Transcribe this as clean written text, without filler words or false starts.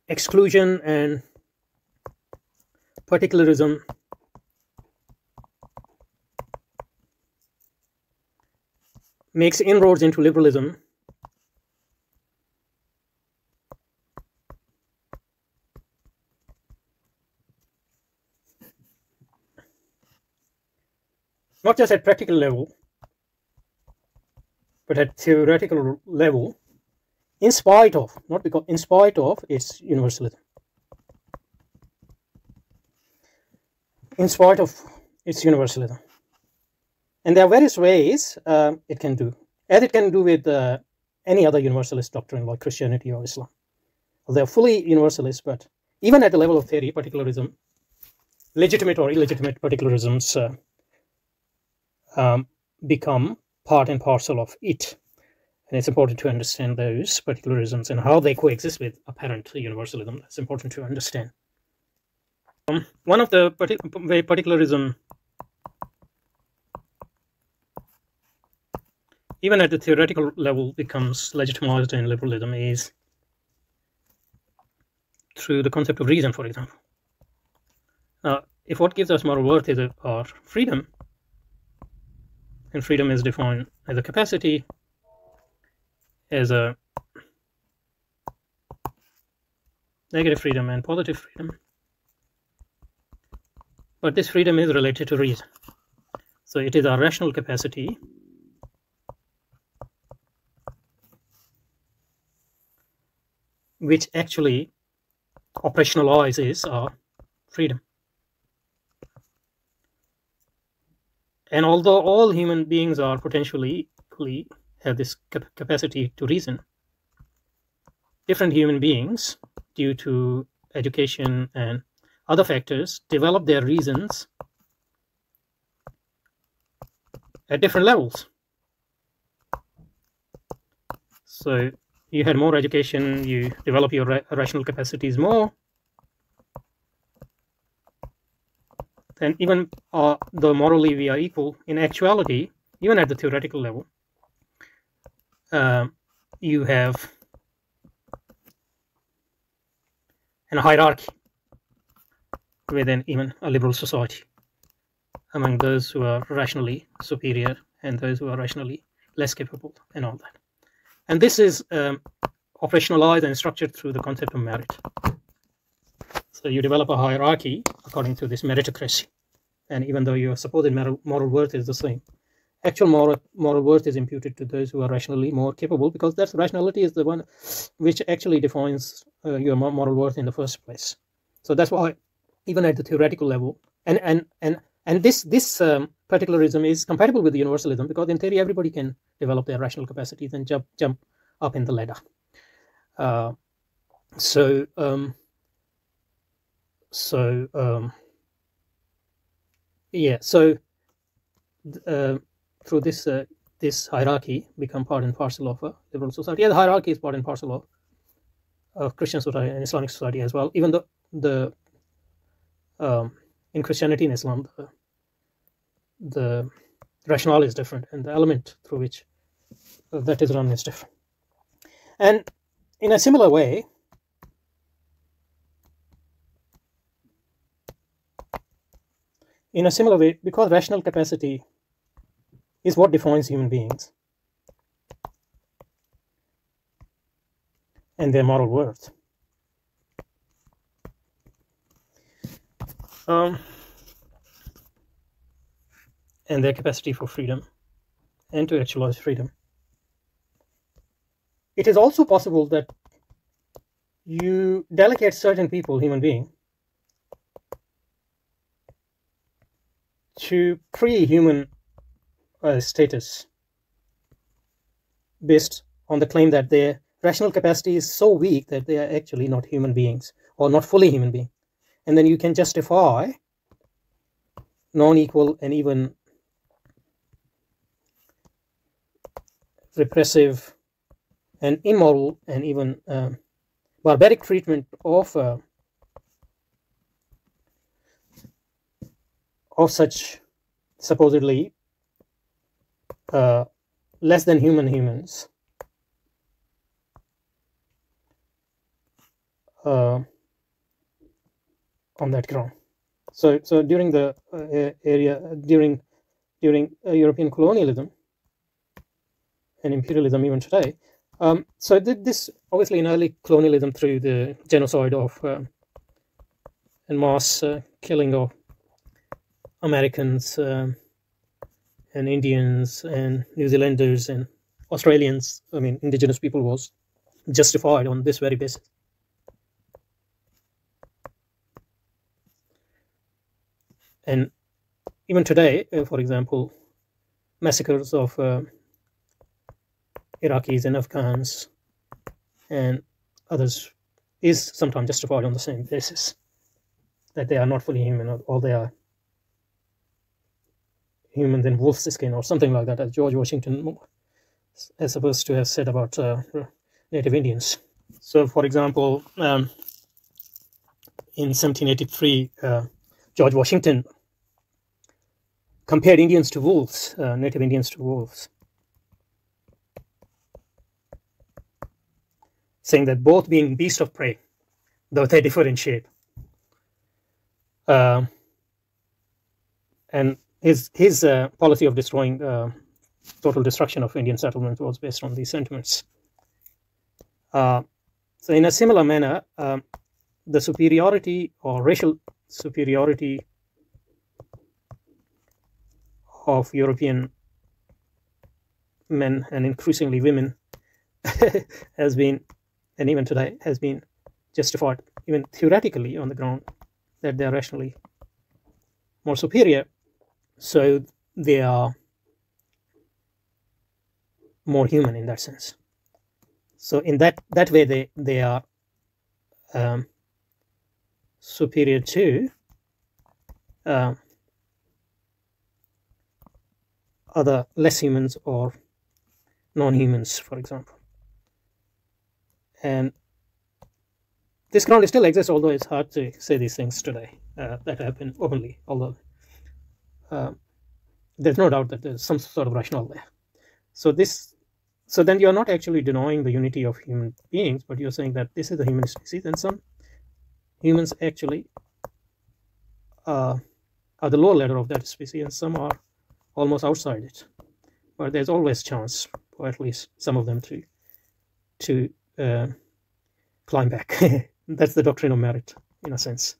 exclusion and particularism makes inroads into liberalism, not just at practical level, but at theoretical level, in spite of, not because, in spite of its universalism. In spite of its universalism. And there are various ways it can do, as it can do with any other universalist doctrine like Christianity or Islam. Well, they are fully universalist, but even at the level of theory, particularism, legitimate or illegitimate particularisms become part and parcel of it. And it's important to understand those particularisms and how they coexist with apparent universalism. That's important to understand. One of the way particularism, even at the theoretical level, becomes legitimized in liberalism is through the concept of reason, for example. If what gives us moral worth is our freedom, and freedom is defined as a capacity, as a negative freedom and positive freedom, but this freedom is related to reason. So it is our rational capacity which actually operationalizes our freedom. And although all human beings are potentially equally have this capacity to reason, different human beings, due to education and other factors, develop their reasons at different levels. So you had more education, you develop your rational capacities more, and even though morally we are equal, in actuality, even at the theoretical level, you have a hierarchy within even a liberal society among those who are rationally superior and those who are rationally less capable and all that. And this is operationalized and structured through the concept of merit. So you develop a hierarchy according to this meritocracy. And even though your supposed moral worth is the same, actual moral worth is imputed to those who are rationally more capable, because that rationality is the one which actually defines your moral worth in the first place. So that's why even at the theoretical level, and this particularism is compatible with universalism, because in theory everybody can develop their rational capacities and jump up in the ladder. Through this hierarchy become part and parcel of a liberal society. Yeah, the hierarchy is part and parcel of Christian society and Islamic society as well. Even though in Christianity and Islam, the rationale is different, and the element through which that is run is different. And in a similar way, because rational capacity is what defines human beings and their moral worth, and their capacity for freedom and to actualize freedom, it is also possible that you delegate certain people, human beings, to pre-human status based on the claim that their rational capacity is so weak that they are actually not human beings or not fully human beings. And then you can justify non-equal and even repressive and immoral and even barbaric treatment of such supposedly less than human humans on that ground. So during the during European colonialism and imperialism, even today. So this obviously in early colonialism through the genocide of and mass killing of Americans and Indians and New Zealanders and Australians, I mean indigenous people, was justified on this very basis. And even today, for example, massacres of Iraqis and Afghans and others is sometimes justified on the same basis, that they are not fully human, or they are humans in wolf's skin or something like that, as George Washington is supposed to have said about Native Indians. So, for example, in 1783, George Washington compared Indians to wolves, Native Indians to wolves, saying that both being beasts of prey, though they differ in shape. And his policy of destroying total destruction of Indian settlements was based on these sentiments. So in a similar manner, the superiority or racial superiority of European men and increasingly women has been, and even today has been, justified even theoretically on the ground that they are rationally more superior, so they are more human in that sense. So in that way they are superior to other less humans or non-humans, for example. And this ground still exists, although it's hard to say these things today that happen openly, although there's no doubt that there's some sort of rationale there. So then you're not actually denying the unity of human beings, but you're saying that this is the human species, and some humans actually are the lower ladder of that species, and some are almost outside it. But there's always chance for at least some of them to climb back. That's the doctrine of merit, in a sense.